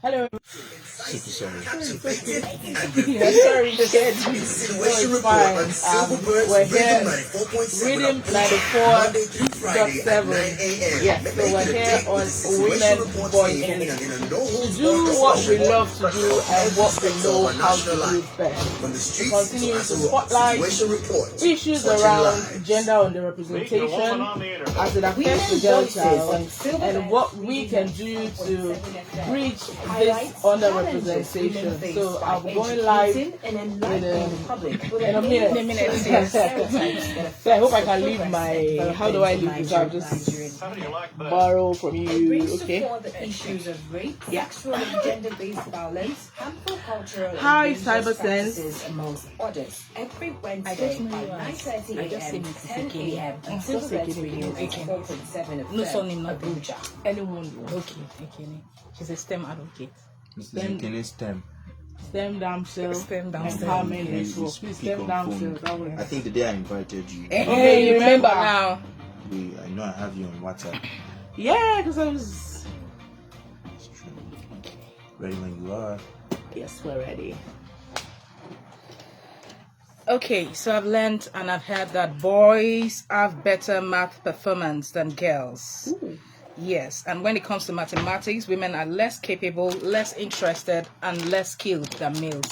Hello. Super sorry. Sorry, kid. No, it's fine. We're here reading 94.7. Yes, so we're here on Women's Voices to do what we love to do and what we know how to do it best. We continue to spotlight issues around gender underrepresentation as it affects the girl child and what we can do to reach this underrepresentation. So I'm going live in a minute. So I hope I can leave my. How do I leave this? I'll just borrow from you. Okay. The issues of rape, sexual and gender-based violence, harmful cultural Hi, and Cyber practices, Sense. amongst others. Every Wednesday by 9:30 a.m. to 10 a.m. on Silver Radio 84.7 of Abuja. Anyone? Okay. She's a STEM advocate. STEM. STEM Damsel. STEM Damsel. Empowerment Network. STEM Damsel. I think the day I invited you, Hey, you remember now? I know I have you on WhatsApp. Yeah, because I was. It's true. Ready when you are. Yes, we're ready. Okay, so I've learned and I've heard that boys have better math performance than girls. Ooh. Yes, and when it comes to mathematics, women are less capable, less interested, and less skilled than males.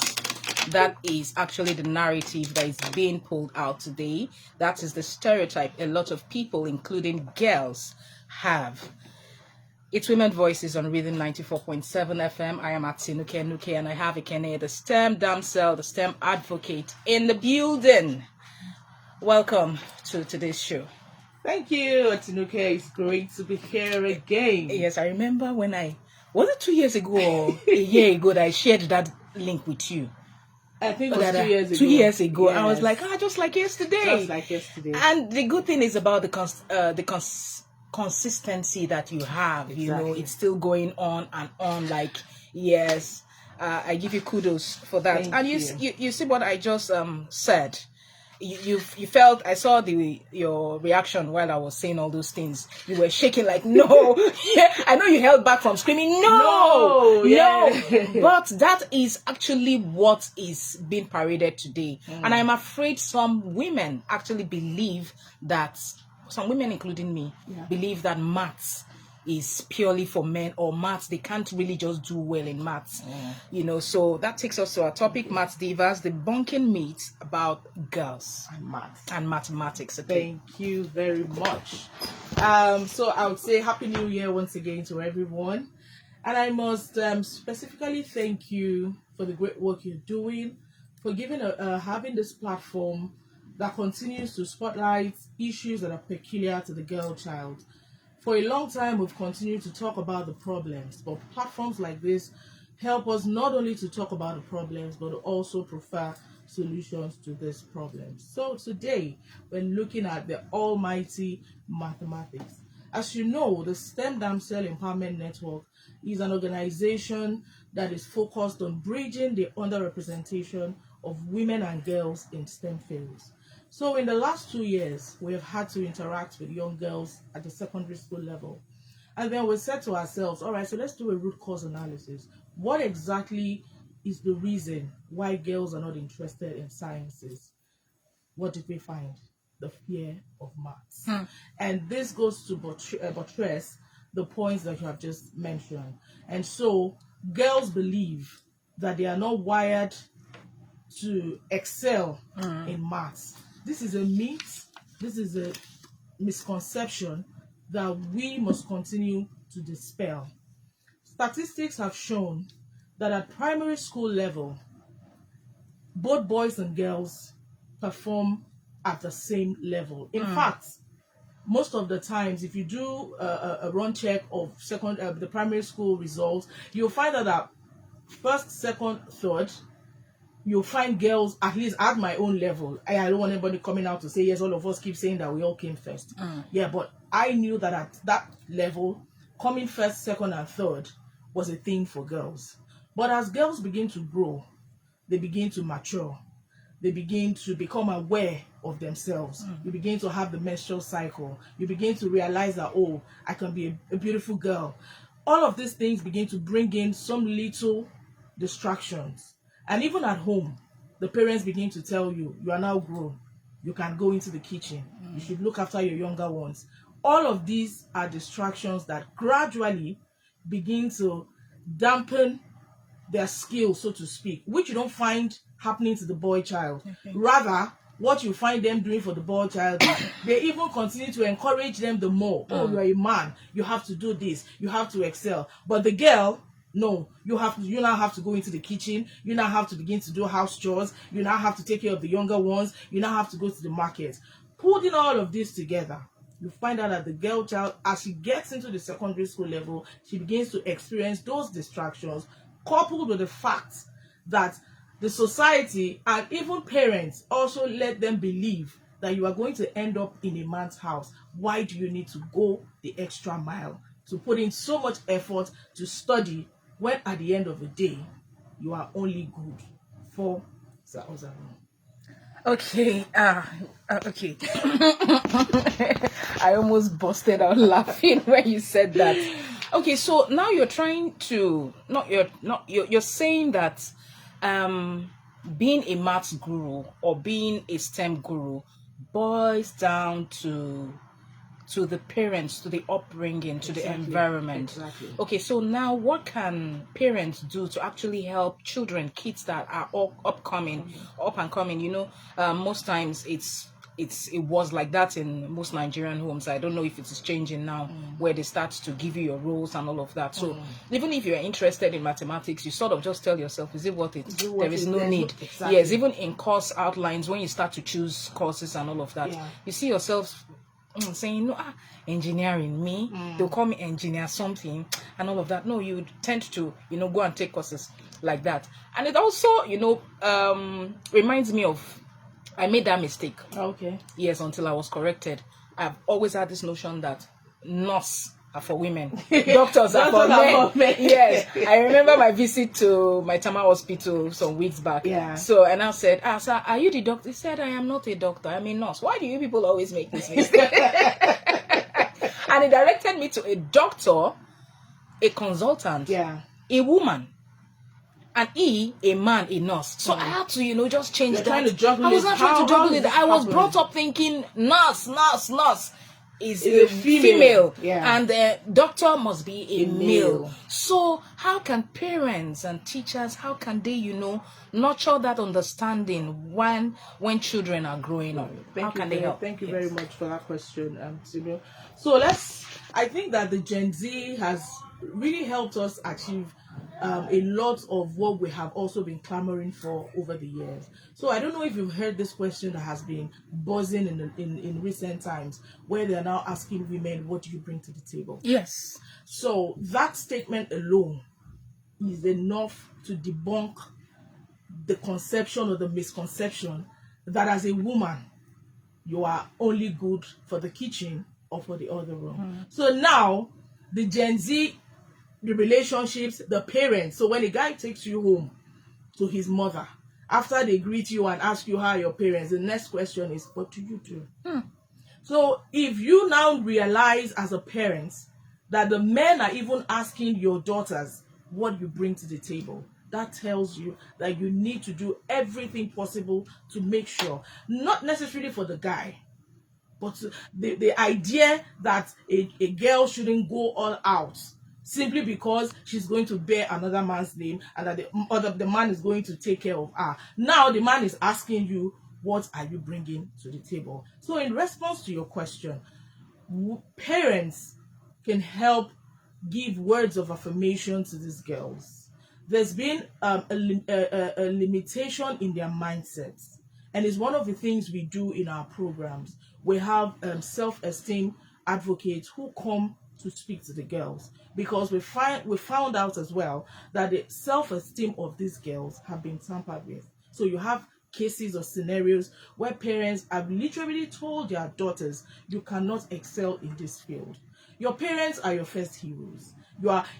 That is actually the narrative that is being pulled out today. That is the stereotype a lot of people, including girls, have. It's Women Voices on Rhythm 94.7 FM. I am at Nuke, and I have Ekenedilichukwu, the STEM Damsel, the STEM advocate in the building. Welcome to today's show. Thank you, Atinuke. It's great to be here again. Yes, I remember when was it 2 years ago or a year ago that I shared that link with you? I think it was 2 years ago. 2 years ago. Yes. I was like, just like yesterday. Just like yesterday. And the good thing is about the consistency that you have. Exactly. You know, it's still going on and on. Like, yes, I give you kudos for that. Thank and you. you see what I just said. You felt, I saw your reaction while I was saying all those things. You were shaking like, no. Yeah, I know you held back from screaming, no. But that is actually what is being paraded today. And I'm afraid some women actually believe that, some women including me, believe that maths is purely for men, or maths, they can't really just do well in maths. You know, so that takes us to our topic, Maths Divas, debunking myths about girls and mathematics. Okay? Thank you very much. So I would say Happy New Year once again to everyone. And I must specifically thank you for the great work you're doing, for having this platform that continues to spotlight issues that are peculiar to the girl child. For a long time, we've continued to talk about the problems, but platforms like this help us not only to talk about the problems, but also provide solutions to these problems. So today, we're looking at the almighty mathematics. As you know, the STEM Damsel Empowerment Network is an organization that is focused on bridging the underrepresentation of women and girls in STEM fields. So in the last 2 years, we have had to interact with young girls at the secondary school level. And then we said to ourselves, all right, so let's do a root cause analysis. What exactly is the reason why girls are not interested in sciences? What did we find? The fear of maths. And this goes to buttress the points that you have just mentioned. And so girls believe that they are not wired to excel in maths. This is a myth, this is a misconception that we must continue to dispel. Statistics have shown that at primary school level, both boys and girls perform at the same level. In fact, most of the times, if you do a run check of the primary school results, you'll find that first, second, third, you'll find girls, at least at my own level. I don't want anybody coming out to say, yes, all of us keep saying that we all came first. Yeah, but I knew that at that level, coming first, second, and third was a thing for girls. But as girls begin to grow, they begin to mature. They begin to become aware of themselves. You begin to have the menstrual cycle. You begin to realize that, oh, I can be a beautiful girl. all of these things begin to bring in some little distractions. And even at home, the parents begin to tell you, you are now grown. You can go into the kitchen. You should look after your younger ones. All of these are distractions that gradually begin to dampen their skill, so to speak, which you don't find happening to the boy child. Rather, what you find them doing for the boy child is they even continue to encourage them the more. Oh, you are a man, you have to do this, you have to excel. But the girl, no, you now have to go into the kitchen, you now have to begin to do house chores, you now have to take care of the younger ones, you now have to go to the market. Putting all of this together, you find out that the girl child, as she gets into the secondary school level, she begins to experience those distractions, coupled with the fact that the society and even parents also let them believe that you are going to end up in a man's house. Why do you need to go the extra mile to put in so much effort to study when at the end of the day you are only good for Ozaru? Okay, okay. I almost busted out laughing when you said that. Okay, so now you're trying to you're saying that being a maths guru or being a STEM guru boils down to the parents, to the upbringing, to the environment. Exactly. Okay, so now what can parents do to actually help children, kids that are all up and coming? You know, most times it was like that in most Nigerian homes. I don't know if it is changing now, where they start to give you your roles and all of that. So even if you're interested in mathematics, you sort of just tell yourself, is it worth it? There is no need. Exactly. Yes, even in course outlines, when you start to choose courses and all of that, you see yourself saying, no, engineering, me, they'll call me engineer something and all of that. No, you tend to, go and take courses like that. And it also, reminds me of, I made that mistake. Okay. Yes, until I was corrected. I've always had this notion that nurse are for women, doctors are for men. Yes, I remember my visit to my Tama hospital some weeks back. Yeah. So, and I said, sir, are you the doctor? He said, I am not a doctor, I'm a nurse. Why do you people always make this mistake? And he directed me to a doctor, a consultant, a woman, and a man, a nurse. So I had to, just change that. Trying to juggle I was not trying to juggle it. I was brought up thinking nurse is a female. Yeah. And the doctor must be a male. So how can parents and teachers, how can they, nurture that understanding when children are growing up? How can they help? Thank you very much for that question, Simio. So I think that the Gen Z has really helped us achieve a lot of what we have also been clamoring for over the years. So I don't know if you've heard this question that has been buzzing in recent times, where they're now asking women, what do you bring to the table? Yes. So that statement alone is enough to debunk the conception or the misconception that as a woman, you are only good for the kitchen or for the other room. So now, the Gen Z, the relationships, the parents. So when a guy takes you home to his mother, after they greet you and ask you how are your parents, the next question is, what do you do? So if you now realize as a parent that the men are even asking your daughters what you bring to the table, that tells you that you need to do everything possible to make sure, not necessarily for the guy, but the idea that a girl shouldn't go all out simply because she's going to bear another man's name and that the man is going to take care of her. Now the man is asking you, what are you bringing to the table? So in response to your question, parents can help give words of affirmation to these girls. There's been a limitation in their mindsets, and it's one of the things we do in our programs. We have self-esteem advocates who come to speak to the girls, because we found out as well that the self-esteem of these girls have been tampered with. So you have cases or scenarios where parents have literally told their daughters, you cannot excel in this field. Your parents are your first heroes.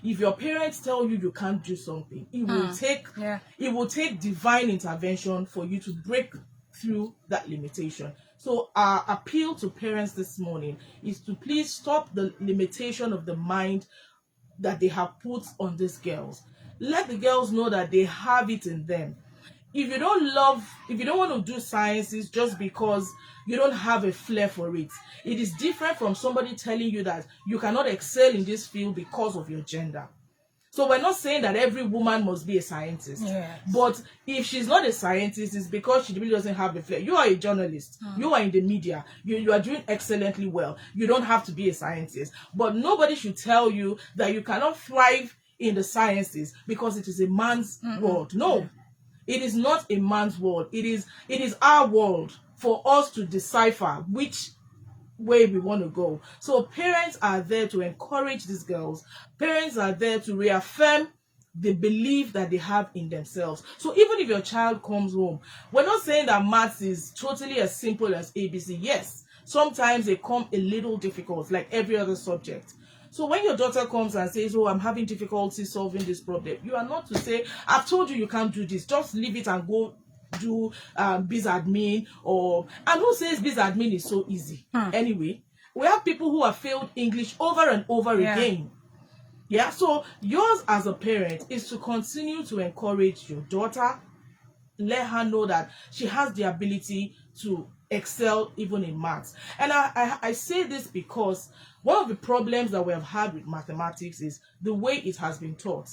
If your parents tell you can't do something, it will take divine intervention for you to break through that limitation. So our appeal to parents this morning is to please stop the limitation of the mind that they have put on these girls. Let the girls know that they have it in them. If you don't want to do sciences just because you don't have a flair for it, it is different from somebody telling you that you cannot excel in this field because of your gender. So we're not saying that every woman must be a scientist. Yes. But if she's not a scientist, it's because she really doesn't have a flair. You are a journalist. You are in the media. You are doing excellently well. You don't have to be a scientist. But nobody should tell you that you cannot thrive in the sciences because it is a man's world. No. It is not a man's world. It is our world for us to decipher which way we want to go. So parents are there to encourage these girls. Parents are there to reaffirm the belief that they have in themselves. So even if your child comes home, we're not saying that maths is totally as simple as ABC. Yes, sometimes they come a little difficult, like every other subject. So when your daughter comes and says, oh, I'm having difficulty solving this problem, you are not to say, I've told you can't do this, just leave it and go do biz admin. And who says biz admin is so easy? Anyway, we have people who have failed English over and over again. Yeah, so yours as a parent is to continue to encourage your daughter, let her know that she has the ability to excel even in maths. And I say this because one of the problems that we have had with mathematics is the way it has been taught.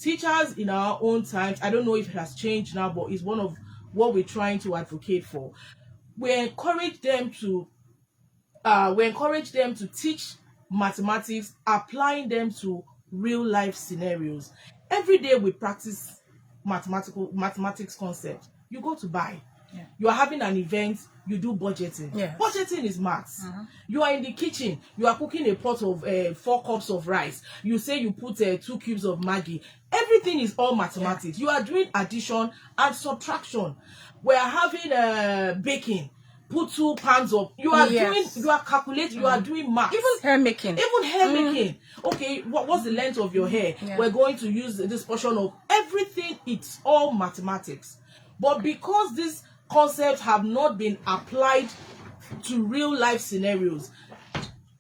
Teachers in our own times, I don't know if it has changed now, but it's one of what we're trying to advocate for. We encourage them to teach mathematics, applying them to real life scenarios. Every day we practice mathematics concept. You go to buy. You are having an event, you do budgeting. Budgeting is maths. You are in the kitchen, you are cooking a pot of 4 cups of rice. You say you put 2 cubes of Maggi. Everything is all mathematics. You are doing addition and subtraction. We are having baking. Put 2 pans of. You are calculating. You are doing maths. Even hair making. Okay, what's the length of your hair? We're going to use this portion of everything. It's all mathematics. But because these concepts have not been applied to real life scenarios,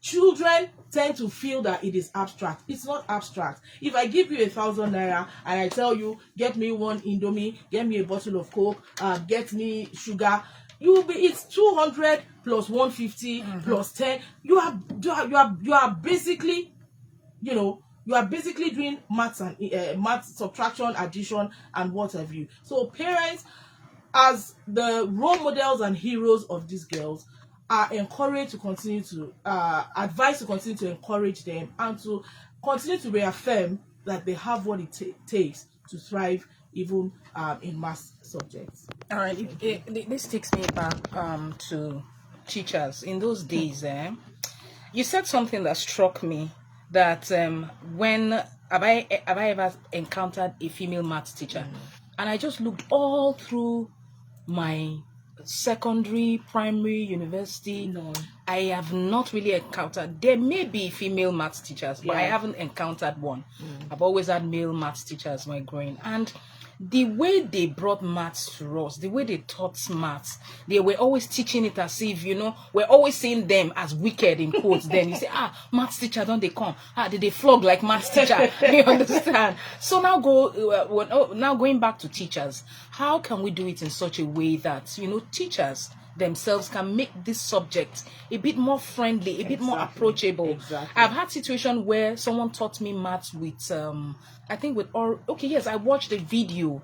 children tend to feel that it is abstract. It's not abstract. If I give you 1,000 naira and I tell you, get me 1 Indomie, get me a bottle of Coke, get me sugar, it's 200 plus 150 plus 10. You are basically, you are basically doing maths and maths, subtraction, addition, and what have you. So parents, as the role models and heroes of these girls, are encouraged to continue to advised to continue to encourage them and to continue to reaffirm that they have what it takes to thrive even in math subjects. All right, this takes me back to teachers. In those days, you said something that struck me, that when have I ever encountered a female maths teacher? And I just looked all through my secondary, primary, university. No. I have not really encountered. There may be female maths teachers, but I haven't encountered one. I've always had male maths teachers when growing, and the way they brought maths to us, the way they taught maths, they were always teaching it as if, we're always seeing them as wicked in quotes. Then you say, maths teacher, don't they come? Did they flog like maths teacher? You understand? So now going back to teachers, how can we do it in such a way that, teachers themselves can make this subject a bit more friendly, a bit more approachable? Exactly. I've had situations where someone taught me maths with I watched a video,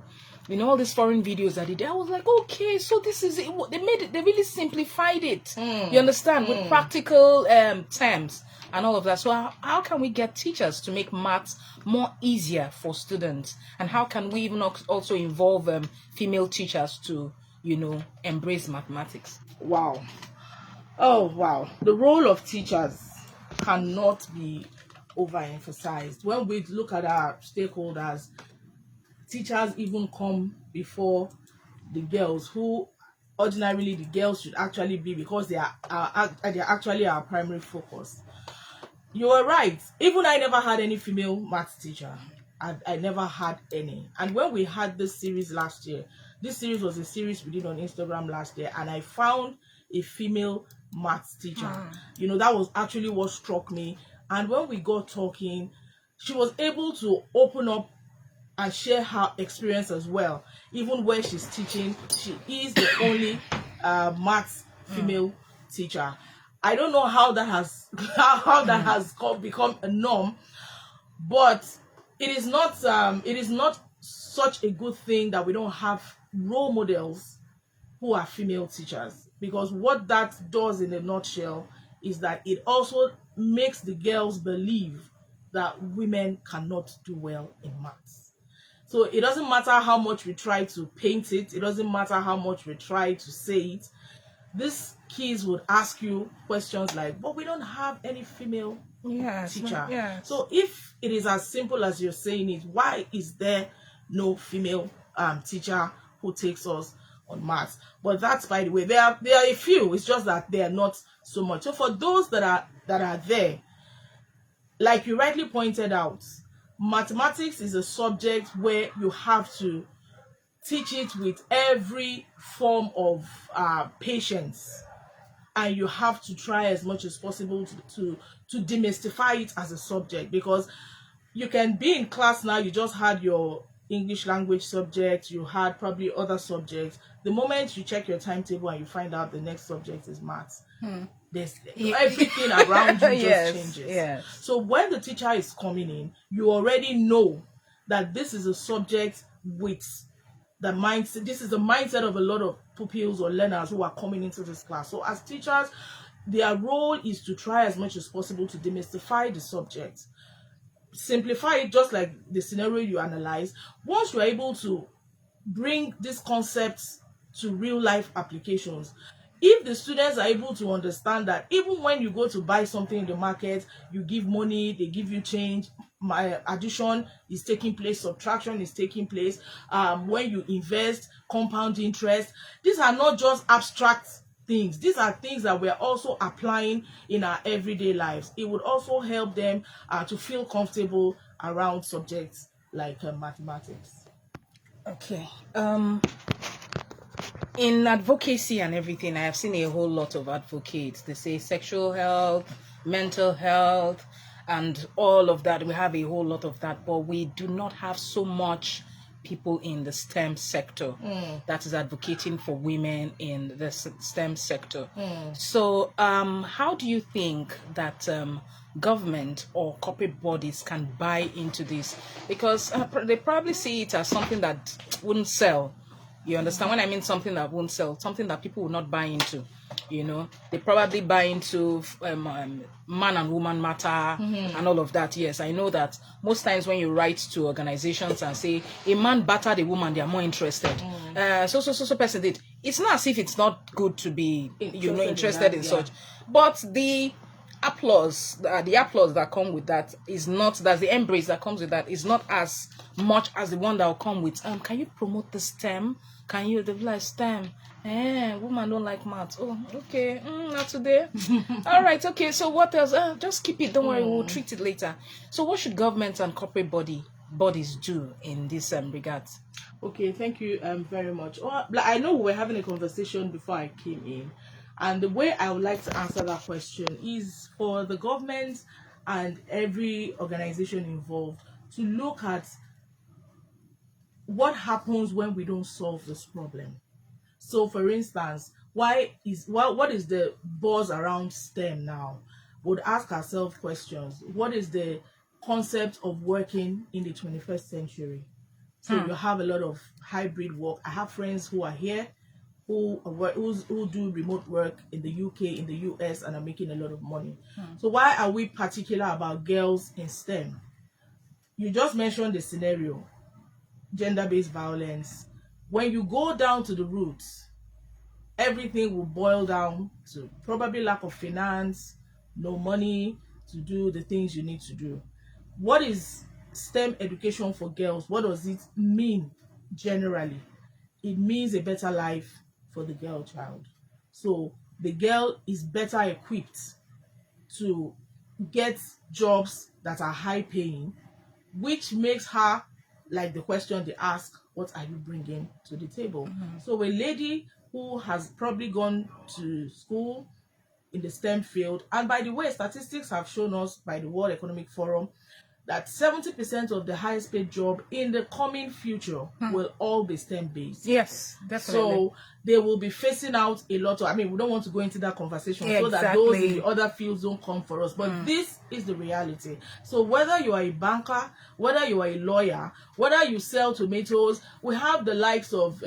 all these foreign videos that they did. I was like, okay, so this is it. They really simplified it. You understand, with practical terms and all of that. So how can we get teachers to make maths more easier for students, and how can we even also involve female teachers to embrace mathematics? Wow. Oh, wow. The role of teachers cannot be overemphasized. When we look at our stakeholders, teachers even come before the girls, who ordinarily the girls should actually be, because they're actually our primary focus. You are right. Even I never had any female maths teacher. I never had any. And when we had this series last year, this series was a series we did on Instagram last year, and I found a female maths teacher. That was actually what struck me. And when we got talking, she was able to open up and share her experience as well. Even where she's teaching, she is the only maths female teacher. I don't know how that has become a norm, but it is not such a good thing that we don't have role models who are female teachers, because what that does in a nutshell is that it also makes the girls believe that women cannot do well in maths. So it doesn't matter how much we try to paint it, it doesn't matter how much we try to say it, these kids would ask you questions like, but we don't have any female teacher. Yes. So if it is as simple as you're saying it, why is there no female teacher who takes us on maths? But that's, by the way, there are a few, it's just that they are not so much. So for those that are there, like you rightly pointed out, mathematics is a subject where you have to teach it with every form of patience, and you have to try as much as possible to demystify it as a subject, because you can be in class now, you just had your English language subject, you had probably other subjects. The moment you check your timetable and you find out the next subject is maths, there's everything around you just changes. Yes. So when the teacher is coming in, you already know that this is a subject with the mindset. This is the mindset of a lot of pupils or learners who are coming into this class. So as teachers, their role is to try as much as possible to demystify the subject, simplify it, just like the scenario you analyze. Once you're able to bring these concepts to real life applications, if the students are able to understand that even when you go to buy something in the market, you give money, they give you change, my addition is taking place, subtraction is taking place, when you invest, compound interest, these are not just abstract things. These are things that we're also applying in our everyday lives. It would also help them to feel comfortable around subjects like mathematics. Okay. In advocacy and everything, I have seen a whole lot of advocates. They say sexual health, mental health, and all of that. We have a whole lot of that, but we do not have so much people in the STEM sector that is advocating for women in the STEM sector. So how do you think that government or corporate bodies can buy into this? Because they probably see it as something that wouldn't sell. You understand when I mean something that won't sell, something that people will not buy into. You know, they probably buy into man and woman matter and all of that. Yes, I know that most times when you write to organizations and say a man battered a woman, they are more interested. So person did. It's not as if it's not good to be, interested in such, but the applause that come with that is not, that's the embrace that comes with that is not as much as the one that will come with can you promote the STEM? Can you develop STEM? Woman don't like maths. Oh, okay. Not today. All right. Okay. So what else? Just keep it. Don't worry. We'll treat it later. So what should governments and corporate bodies do in this regards? Okay. Thank you very much. I know we were having a conversation before I came in, and the way I would like to answer that question is for the government and every organization involved to look at what happens when we don't solve this problem. So for instance, what is the buzz around STEM now? We'd ask ourselves questions. What is the concept of working in the 21st century? So you have a lot of hybrid work. I have friends who are here who do remote work in the UK, in the US, and are making a lot of money. So why are we particular about girls in STEM? You just mentioned the scenario, gender-based violence. When you go down to the roots, everything will boil down to probably lack of finance, no money to do the things you need to do. What is STEM education for girls? What does it mean generally? It means a better life for the girl child. So the girl is better equipped to get jobs that are high paying, which makes her, like the question they ask, what are you bringing to the table? So a lady who has probably gone to school in the STEM field, and by the way, statistics have shown us by the World Economic Forum that 70% of the highest paid job in the coming future will all be STEM based. Yes, definitely. So they will be facing out a lot of, I mean, we don't want to go into that conversation Yeah, so that those in exactly. the other fields don't come for us. But this is the reality. So whether you are a banker, whether you are a lawyer, whether you sell tomatoes, we have the likes of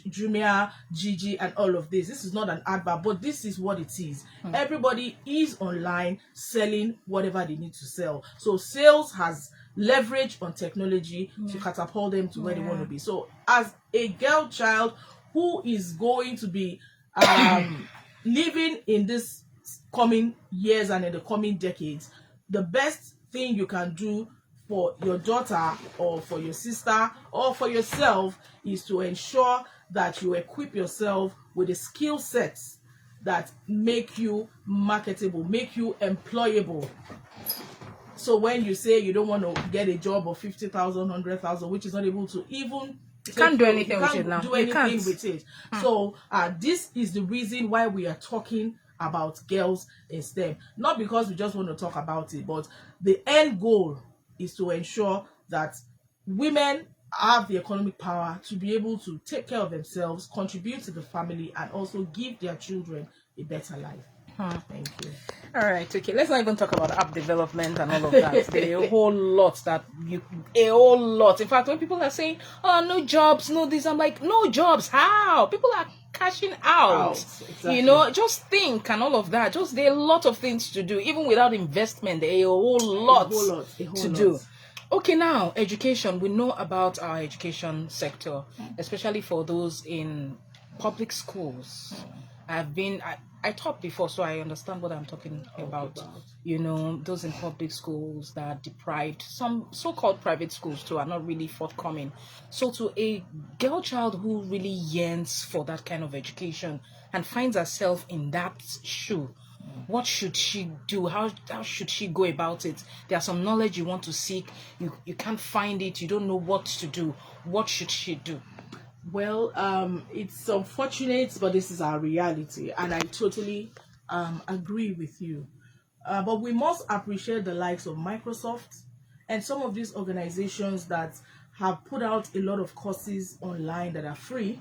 Jumia, Gigi, and all of this. This is not an advert, but this is what it is. Everybody is online selling whatever they need to sell. So sales has leverage on technology to catapult them to where they want to be. So as a girl child who is going to be living in this coming years and in the coming decades, the best thing you can do for your daughter or for your sister or for yourself is to ensure that you equip yourself with the skill sets that make you marketable, make you employable. So when you say you don't want to get a job of 50,000, 100,000, which is not able to even you can't do anything with it now. Do anything with it. So this is the reason why we are talking about girls in STEM. Not because we just want to talk about it, but the end goal is to ensure that women have the economic power to be able to take care of themselves, contribute to the family, and also give their children a better life. Thank you. All right, okay. Let's not even talk about app development and all of that. There's a whole lot In fact, when people are saying, "Oh, no jobs, no this," I'm like, "No jobs? How?" People are cashing out. Exactly. You know, just think and all of that. Just there are a lot of things to do, even without investment. There are a whole lot to do. Okay, now education. We know about our education sector, especially for those in public schools. I taught before, so I understand what I'm talking about. You know, those in public schools that are deprived, some so-called private schools too are not really forthcoming. So to a girl child who really yearns for that kind of education and finds herself in that shoe, what should she do? How should she go about it? There's some knowledge you want to seek, you can't find it, you don't know what to do. What should she do? Well, it's unfortunate, but this is our reality, and I totally agree with you. But we must appreciate the likes of Microsoft and some of these organizations that have put out a lot of courses online that are free.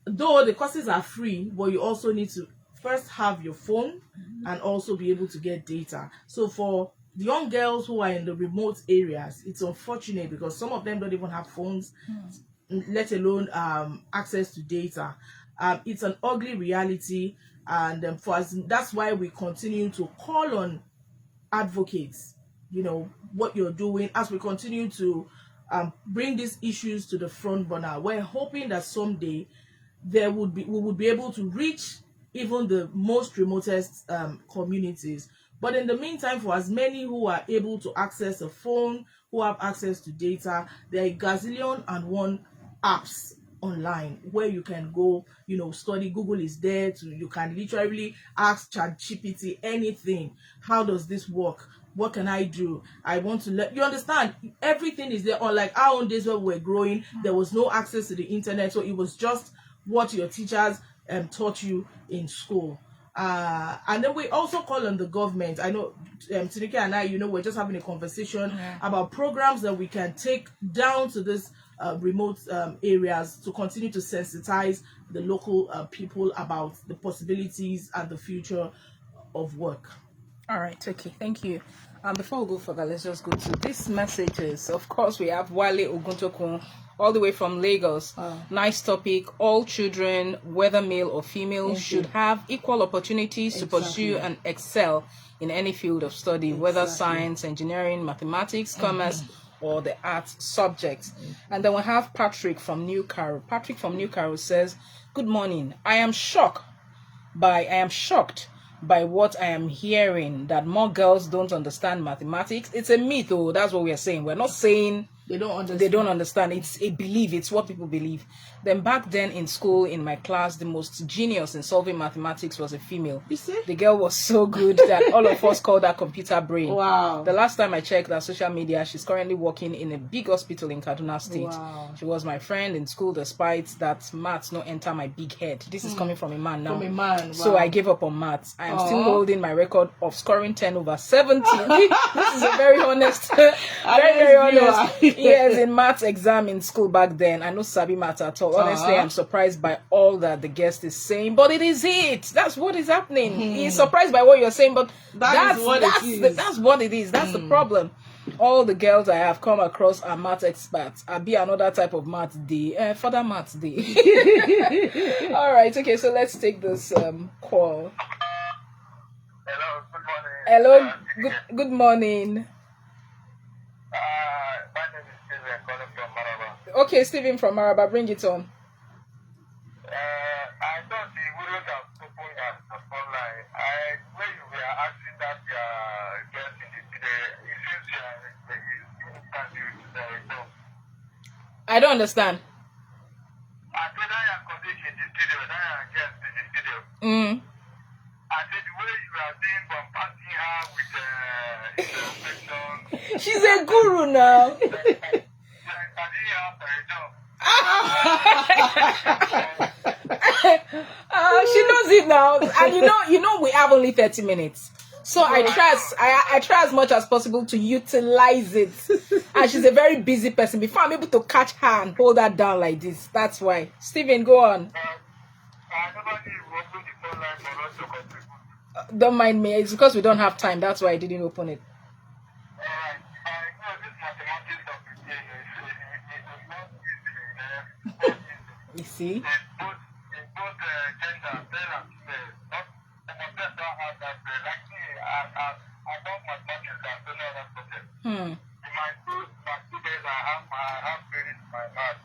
Though the courses are free, but you also need to first have your phone and also be able to get data. So for young girls who are in the remote areas, it's unfortunate because some of them don't even have phones, let alone access to data. It's an ugly reality, and for us, that's why we continue to call on advocates, you know, what you're doing as we continue to bring these issues to the front burner. We're hoping that someday we would be able to reach even the most remotest communities. But in the meantime, for as many who are able to access a phone, who have access to data, there are a gazillion and one apps online where you can go, you know, study. Google is there you can literally ask ChatGPT anything. How does this work? What can I do? I want to let you understand. Everything is there. Unlike our own days when we were growing, there was no access to the internet, so it was just what your teachers taught you in school. And then we also call on the government. I know Tineke and I, you know, we're just having a conversation about programs that we can take down to this remote areas to continue to sensitize the local people about the possibilities and the future of work. All right, okay, thank you. Before we go further, let's just go to these messages. Of course, we have Wale Oguntokun all the way from Lagos. Nice topic. All children, whether male or female, should have equal opportunities to pursue and excel in any field of study, whether science, engineering, mathematics, commerce, or the arts subjects. And then we have Patrick from New Carroll. Patrick from New Carroll says, "Good morning. I am shocked by what I am hearing, that more girls don't understand mathematics. It's a myth, though. That's what we are saying. We're not saying They don't understand. They don't understand. It's a belief. It's what people believe. Then back then in school, in my class, the most genius in solving mathematics was a female. You see? The girl was so good that all of us called her computer brain. Wow. The last time I checked her social media, she's currently working in a big hospital in Kaduna State. Wow. She was my friend in school despite that maths no enter my big head. This is coming from a man now. From a man. Wow. So I gave up on maths. I am still holding my record of scoring 10 over 70. This is a very honest, very honest. Yes, in maths exam in school back then, I know sabi maths at all. Honestly, I'm surprised by all that the guest is saying, but it is it. That's what is happening. He's surprised by what you're saying, but that's what it is. That's the problem. All the girls I have come across are math experts. I'll be another type of math day. Further math day. All right, okay, so let's take this call. Hello, good morning. Hello, good morning. My name is Steven, calling from Maraba. Okay, Stephen from Maraba, bring it on. I thought the widows have opened at the phone line. When you were asking that guest in the studio, it seems you can't do it today. So I don't understand. I said I am colleague in the studio, and I am guest in the studio. I said the way you are doing bombarding her with infection. She's a guru now. I didn't have a job. She knows it now, and you know, we have only 30 minutes. So I try as much as possible to utilize it. And she's a very busy person. Before I'm able to catch her and hold her down like this, that's why. Stephen, go on. Nobody will open the phone line for us to contribute. Don't mind me. It's because we don't have time. That's why I didn't open it. Alright, I know this mathematics of the day is not easy. You see? In both gender, male and female. Not some of them don't have that brain. Like me, I love mathematics and don't know that subject. In my two days, I have credit in my math.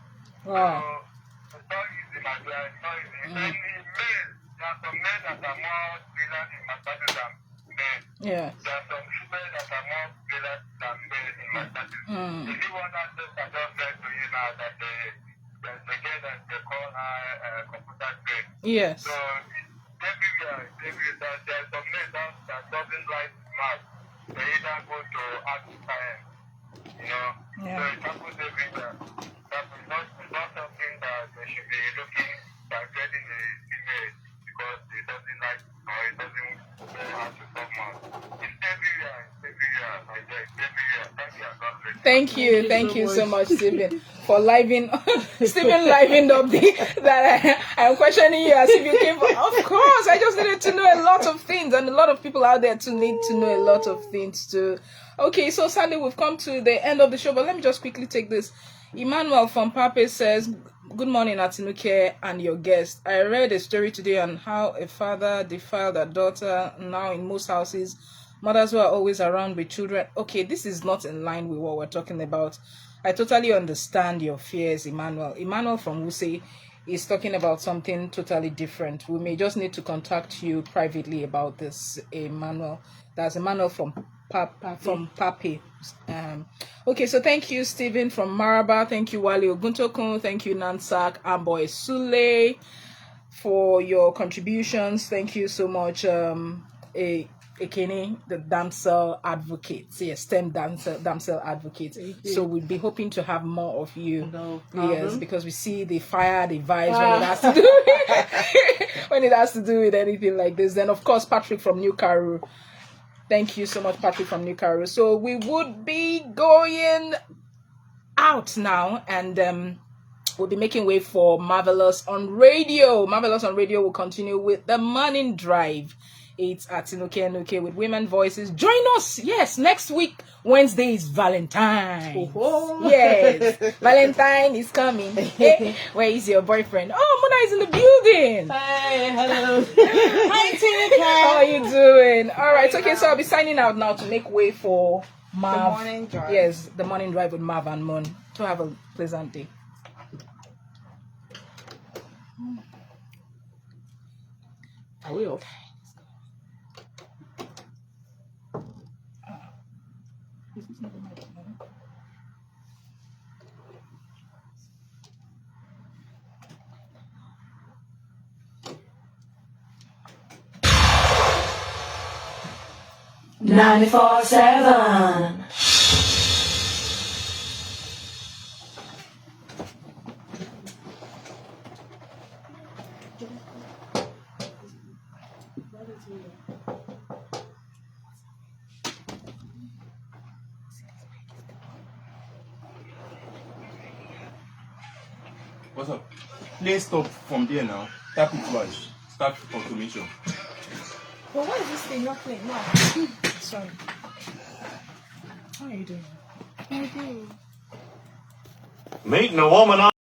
Wow. So it's not easy, my dear. It's not easy. Then in male, there are some men that are more brilliant in mathematics than men. Yeah. There are some female that are more brilliant than male in mathematics. If you want that, I just said to you now that there's a girl that they call her computer brain. Yes. So everywhere, there's some men that doesn't like math. They either go to art science, you know. Yeah. So it happens everywhere. It's not something that they should be looking at getting a female because it doesn't like or it doesn't know how to solve math. It's everywhere, my dear. It's everywhere. Thank you, God bless. Thank you so much, Stephen, for Stephen livening up that I'm questioning you as if you came from. Of course, I just needed to know a lot of things, and a lot of people out there too need to know a lot of things too. Okay, so sadly we've come to the end of the show, but let me just quickly take this. Emmanuel from Pape says, "Good morning, Atinuke and your guest. I read a story today on how a father defiled a daughter. Now in most houses, mothers who are always around with children." Okay, this is not in line with what we're talking about. I totally understand your fears, Emmanuel. Emmanuel from Wuse is talking about something totally different. We may just need to contact you privately about this, Emmanuel. That's Emmanuel from Pape. Okay, so thank you, Stephen from Maraba. Thank you, Wale Oguntokun. Thank you, Nansak Amboy Sule, for your contributions. Thank you so much, Ekene, the damsel advocate. Yes, STEM damsel advocate. So we'll be hoping to have more of you. No yes, because we see the fire, the vibes when it has to do when it has to do with anything like this. Then of course, Patrick from New Carew. Thank you so much, Patrick from New Carew. So we would be going out now, and we'll be making way for Marvelous on Radio. Marvelous on Radio will continue with the morning drive. It's at Atinuke with women voices. Join us. Yes, next week, Wednesday is Valentine. Oh. Yes, Valentine is coming. Hey, where is your boyfriend? Oh, Mona is in the building. Hey, hello. Hi, Tina. How are you doing? All right. Okay, so I'll be signing out now to make way for Marv. The morning drive. Yes, the morning drive with Marv and Moon. To have a pleasant day. I will. 94.7. What's up? Play stop from there now. Tap it twice. Start automation. But why is this thing not playing? No. Sorry. How are you doing? Meeting a woman on